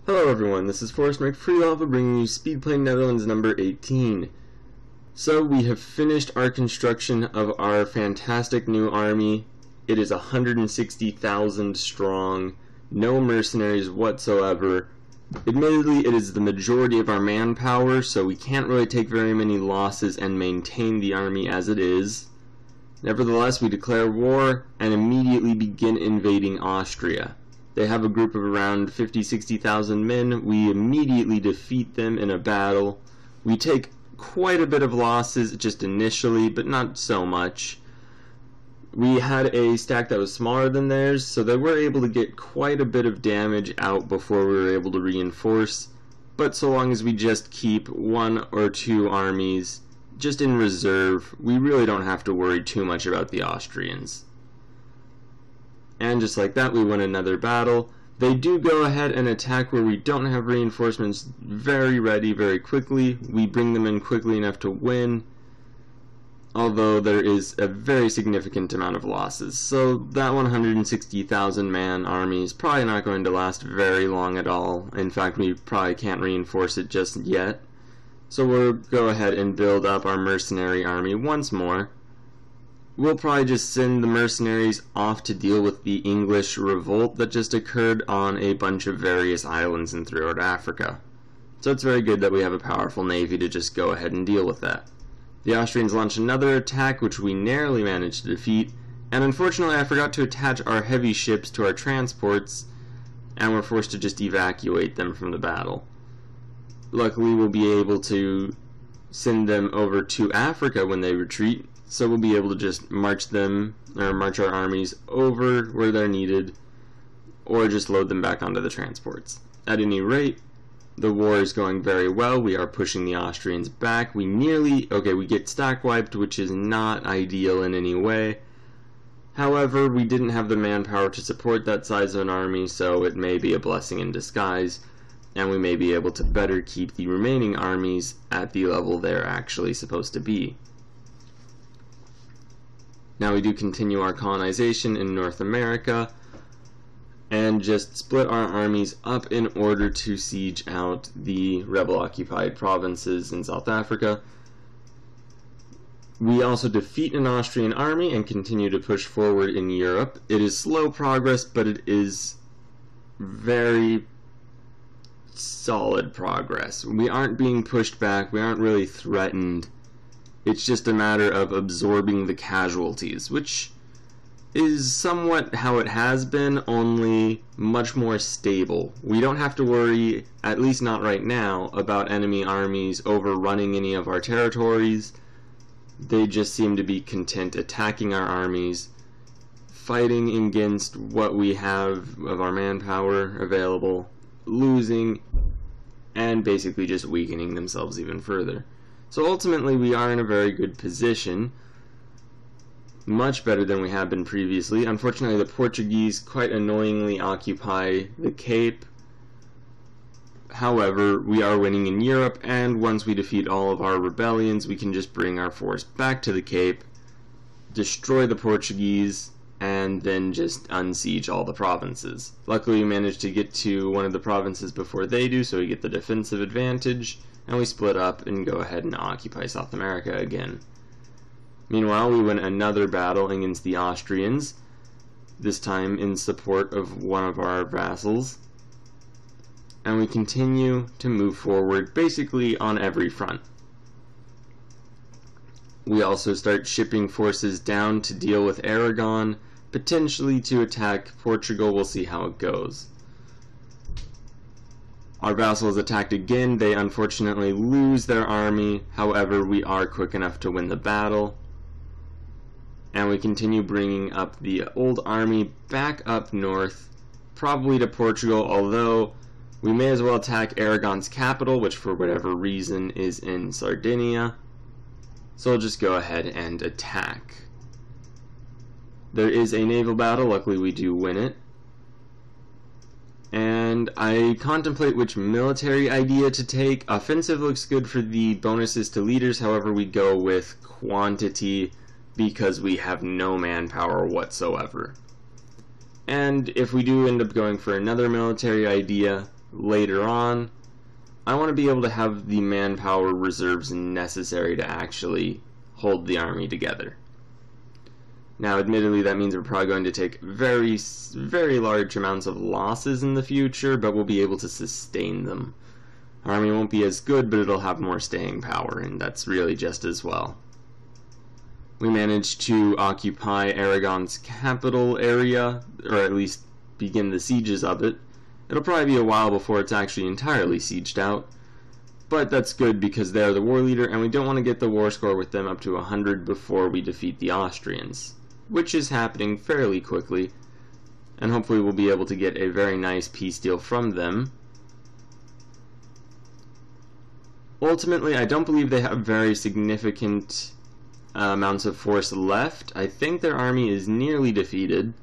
Hello everyone, this is Forrest McFreelove bringing you Speedplay Netherlands number 18. So we have finished our construction of our fantastic new army. It is 160,000 strong, no mercenaries whatsoever. Admittedly, it is the majority of our manpower, so we can't really take very many losses and maintain the army as it is. Nevertheless, we declare war and immediately begin invading Austria. They have a group of around 50,000-60,000 men. We immediately defeat them in a battle. We take quite a bit of losses just initially, but not so much. We had a stack that was smaller than theirs, so they were able to get quite a bit of damage out before we were able to reinforce. But so long as we just keep one or two armies just in reserve, we really don't have to worry too much about the Austrians. And just like that, we win another battle. They do go ahead and attack where we don't have reinforcements very ready very quickly. We bring them in quickly enough to win, although there is a very significant amount of losses. So that 160,000 man army is probably not going to last very long at all. In fact, we probably can't reinforce it just yet. So we'll go ahead and build up our mercenary army once more. We'll probably just send the mercenaries off to deal with the English revolt that just occurred on a bunch of various islands and throughout Africa. So it's very good that we have a powerful navy to just go ahead and deal with that. The Austrians launch another attack, which we narrowly managed to defeat, and unfortunately I forgot to attach our heavy ships to our transports, and we're forced to just evacuate them from the battle. Luckily we'll be able to send them over to Africa when they retreat, so we'll be able to just march our armies over where they're needed, or just load them back onto the transports. At any rate, the war is going very well. We are pushing the Austrians back. We get stack wiped, which is not ideal in any way. However, we didn't have the manpower to support that size of an army, so it may be a blessing in disguise, and we may be able to better keep the remaining armies at the level they're actually supposed to be. Now we do continue our colonization in North America and just split our armies up in order to siege out the rebel-occupied provinces in South Africa. We also defeat an Austrian army and continue to push forward in Europe. It is slow progress, but it is very solid progress. We aren't being pushed back, we aren't really threatened. It's just a matter of absorbing the casualties, which is somewhat how it has been, only much more stable. We don't have to worry, at least not right now, about enemy armies overrunning any of our territories. They just seem to be content attacking our armies, fighting against what we have of our manpower available, losing, and basically just weakening themselves even further. So ultimately we are in a very good position, much better than we have been previously. Unfortunately, the Portuguese quite annoyingly occupy the Cape. However, we are winning in Europe, and once we defeat all of our rebellions, we can just bring our force back to the Cape, destroy the Portuguese, and then just unsiege all the provinces. Luckily, we managed to get to one of the provinces before they do, so we get the defensive advantage, and we split up and go ahead and occupy South America again. Meanwhile, we win another battle against the Austrians, this time in support of one of our vassals, and we continue to move forward basically on every front. We also start shipping forces down to deal with Aragon, potentially to attack Portugal. We'll see how it goes. Our vassal is attacked again. They unfortunately lose their army. However, we are quick enough to win the battle. And we continue bringing up the old army back up north, probably to Portugal, although we may as well attack Aragon's capital, which for whatever reason is in Sardinia. So we'll just go ahead and attack. There is a naval battle. Luckily we do win it. And I contemplate which military idea to take. Offensive looks good for the bonuses to leaders, however we go with quantity because we have no manpower whatsoever. And if we do end up going for another military idea, later on, I want to be able to have the manpower reserves necessary to actually hold the army together. Now, admittedly, that means we're probably going to take very, very large amounts of losses in the future, but we'll be able to sustain them. Our army won't be as good, but it'll have more staying power, and that's really just as well. We managed to occupy Aragon's capital area, or at least begin the sieges of it. It'll probably be a while before it's actually entirely sieged out, but that's good because they're the war leader, and we don't want to get the war score with them up to 100 before we defeat the Austrians, which is happening fairly quickly, and hopefully we'll be able to get a very nice peace deal from them. Ultimately, I don't believe they have very significant amounts of force left. I think their army is nearly defeated.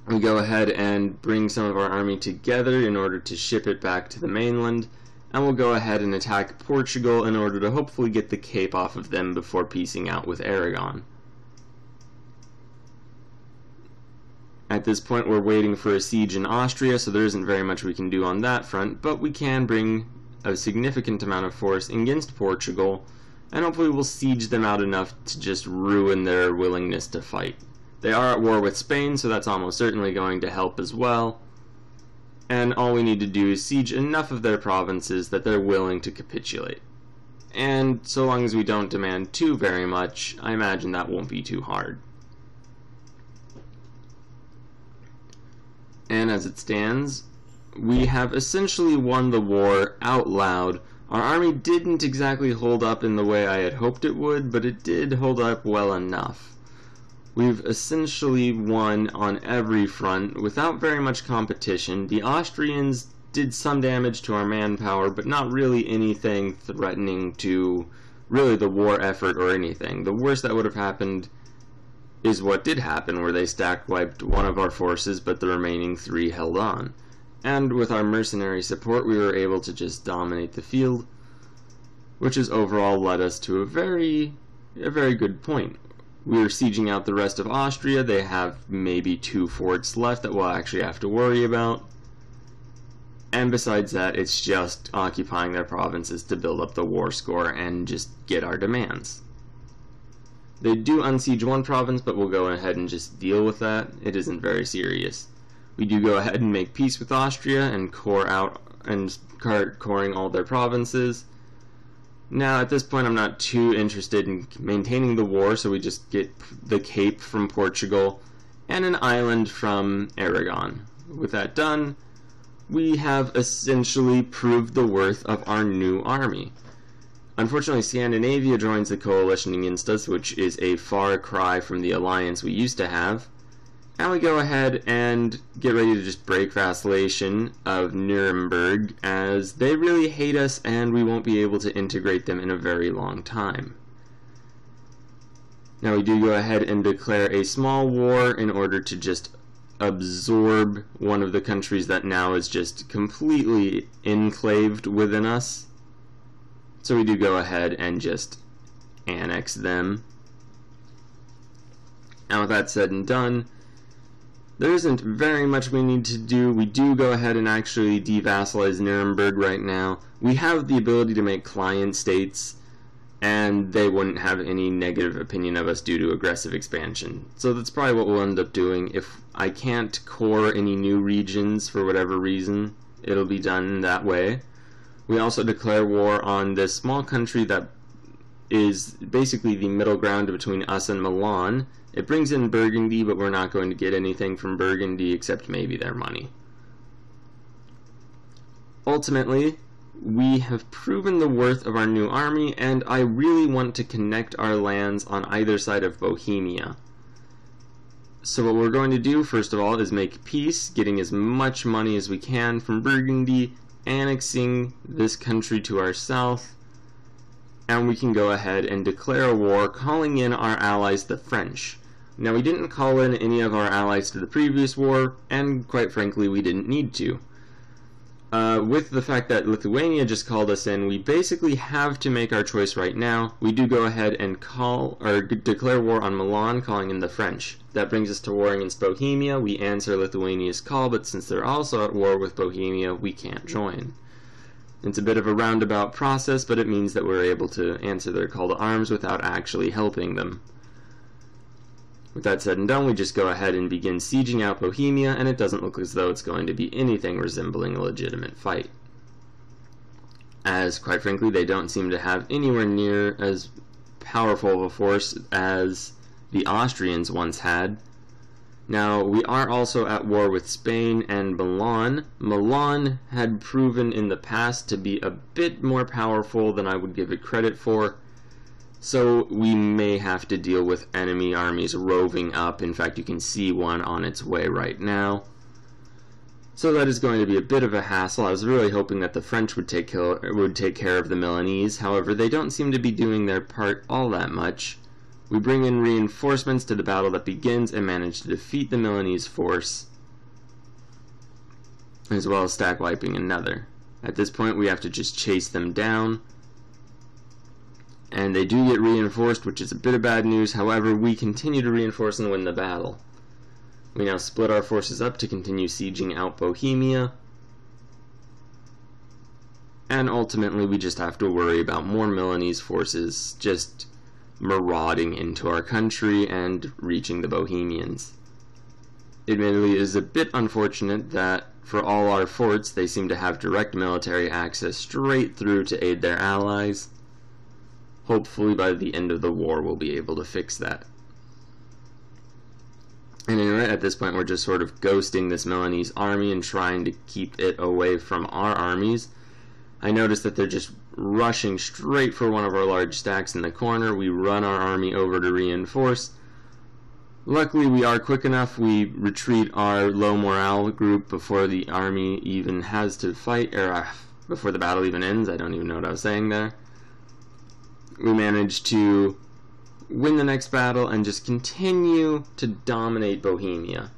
We go ahead and bring some of our army together in order to ship it back to the mainland, and we'll go ahead and attack Portugal in order to hopefully get the Cape off of them before peacing out with Aragon. At this point, we're waiting for a siege in Austria, so there isn't very much we can do on that front, but we can bring a significant amount of force against Portugal, and hopefully we'll siege them out enough to just ruin their willingness to fight. They are at war with Spain, so that's almost certainly going to help as well, and all we need to do is siege enough of their provinces that they're willing to capitulate. And so long as we don't demand too very much, I imagine that won't be too hard. And as it stands, we have essentially won the war out loud. Our army didn't exactly hold up in the way I had hoped it would, but it did hold up well enough. We've essentially won on every front without very much competition. The Austrians did some damage to our manpower, but not really anything threatening to really the war effort or anything. The worst that would have happened is what did happen, where they stack wiped one of our forces, but the remaining 3 held on. And with our mercenary support, we were able to just dominate the field, which has overall led us to a very good point. We're sieging out the rest of Austria. They have maybe 2 forts left that we'll actually have to worry about. And besides that, it's just occupying their provinces to build up the war score and just get our demands. They do unsiege one province, but we'll go ahead and just deal with that. It isn't very serious. We do go ahead and make peace with Austria and core out and start coring all their provinces. Now, at this point, I'm not too interested in maintaining the war, so we just get the Cape from Portugal and an island from Aragon. With that done, we have essentially proved the worth of our new army. Unfortunately, Scandinavia joins the coalition against us, which is a far cry from the alliance we used to have. And we go ahead and get ready to just break vacillation of Nuremberg, as they really hate us and we won't be able to integrate them in a very long time. Now we do go ahead and declare a small war in order to just absorb one of the countries that now is just completely enclaved within us. So we do go ahead and just annex them. Now with that said and done, there isn't very much we need to do. We do go ahead and actually devassalize Nuremberg right now. We have the ability to make client states, and they wouldn't have any negative opinion of us due to aggressive expansion. So that's probably what we'll end up doing. If I can't core any new regions for whatever reason, it'll be done that way. We also declare war on this small country that is basically the middle ground between us and Milan. It brings in Burgundy, but we're not going to get anything from Burgundy except maybe their money. Ultimately, we have proven the worth of our new army, and I really want to connect our lands on either side of Bohemia. So what we're going to do, first of all, is make peace, getting as much money as we can from Burgundy, annexing this country to our south, and we can go ahead and declare a war, calling in our allies, the French. Now, we didn't call in any of our allies to the previous war, and quite frankly, we didn't need to. with the fact that Lithuania just called us in, we basically have to make our choice right now. We do go ahead and call, or declare war on Milan, calling in the French. That brings us to war against Bohemia. We answer Lithuania's call, but since they're also at war with Bohemia, we can't join. It's a bit of a roundabout process, but it means that we're able to answer their call to arms without actually helping them. With that said and done, we just go ahead and begin sieging out Bohemia, and it doesn't look as though it's going to be anything resembling a legitimate fight. As, quite frankly, they don't seem to have anywhere near as powerful of a force as the Austrians once had. Now, we are also at war with Spain and Milan. Milan had proven in the past to be a bit more powerful than I would give it credit for, so we may have to deal with enemy armies roving up. In fact, you can see one on its way right now. So that is going to be a bit of a hassle. I was really hoping that the French would take care of the Milanese. However, they don't seem to be doing their part all that much. We bring in reinforcements to the battle that begins and manage to defeat the Milanese force, as well as stack wiping another. At this point, we have to just chase them down. And they do get reinforced, which is a bit of bad news. However, we continue to reinforce and win the battle. We now split our forces up to continue sieging out Bohemia. And ultimately, we just have to worry about more Milanese forces just marauding into our country and reaching the Bohemians. Admittedly, it is a bit unfortunate that for all our forts, they seem to have direct military access straight through to aid their allies. Hopefully by the end of the war we'll be able to fix that. And anyway, at this point we're just sort of ghosting this Milanese army and trying to keep it away from our armies. I notice that they're just rushing straight for one of our large stacks in the corner. We run our army over to reinforce. Luckily we are quick enough. We retreat our low morale group before the army even has to fight, or before the battle even ends. I don't even know what I was saying there. We manage to win the next battle and just continue to dominate Bohemia.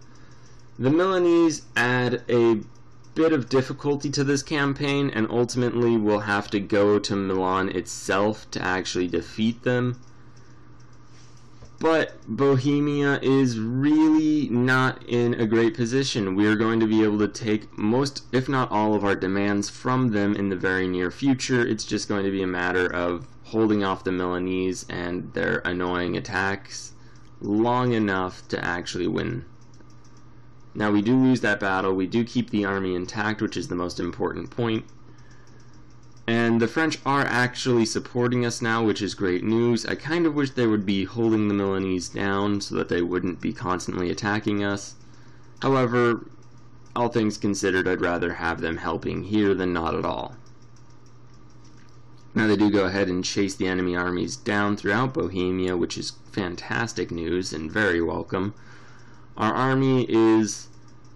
The Milanese add a bit of difficulty to this campaign, and ultimately we'll have to go to Milan itself to actually defeat them. But Bohemia is really not in a great position. We are going to be able to take most, if not all, of our demands from them in the very near future. It's just going to be a matter of holding off the Milanese and their annoying attacks long enough to actually win. Now, we do lose that battle. We do keep the army intact, which is the most important point. And the French are actually supporting us now, which is great news. I kind of wish they would be holding the Milanese down so that they wouldn't be constantly attacking us. However, all things considered, I'd rather have them helping here than not at all. Now they do go ahead and chase the enemy armies down throughout Bohemia, which is fantastic news and very welcome. Our army is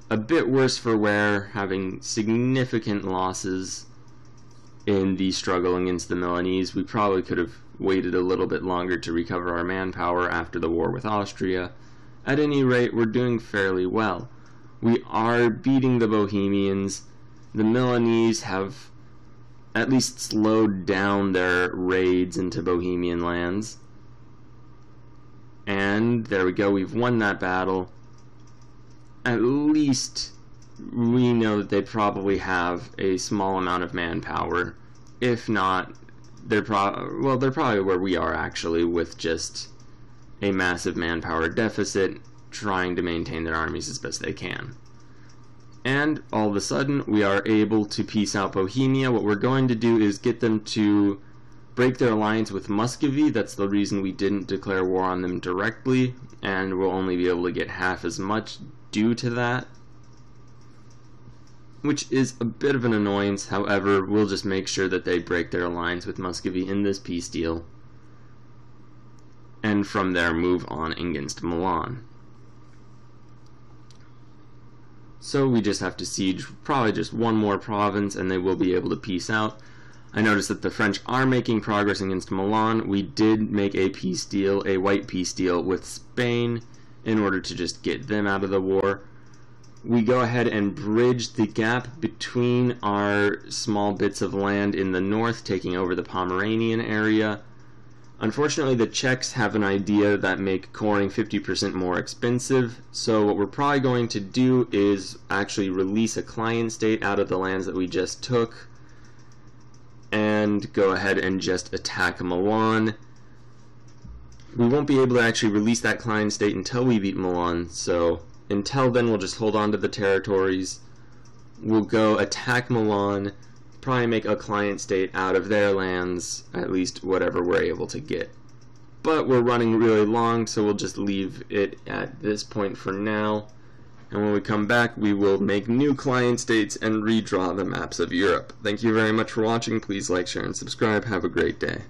a bit worse for wear, having significant losses in the struggle against the Milanese. We probably could have waited a little bit longer to recover our manpower after the war with Austria. At any rate, we're doing fairly well. We are beating the Bohemians. The Milanese have at least slowed down their raids into Bohemian lands. And there we go, we've won that battle. At least we know that they probably have a small amount of manpower. If not, they're probably where we are actually, with just a massive manpower deficit, trying to maintain their armies as best they can. And all of a sudden, we are able to peace out Bohemia. What we're going to do is get them to break their alliance with Muscovy. That's the reason we didn't declare war on them directly, and we'll only be able to get half as much due to that, which is a bit of an annoyance. However, we'll just make sure that they break their alliance with Muscovy in this peace deal, and from there move on against Milan. So we just have to siege probably just one more province and they will be able to peace out. I noticed that the French are making progress against Milan. We did make a peace deal, a white peace deal with Spain, in order to just get them out of the war. we go ahead and bridge the gap between our small bits of land in the north, taking over the Pomeranian area. Unfortunately, the Czechs have an idea that make coring 50% more expensive, so what we're probably going to do is actually release a client state out of the lands that we just took and go ahead and just attack Milan. We won't be able to actually release that client state until we beat Milan, so until then we'll just hold on to the territories. We'll go attack Milan, probably make a client state out of their lands, at least whatever we're able to get. But we're running really long, so we'll just leave it at this point for now. And when we come back, we will make new client states and redraw the maps of Europe. Thank you very much for watching. Please like, share, and subscribe. Have a great day.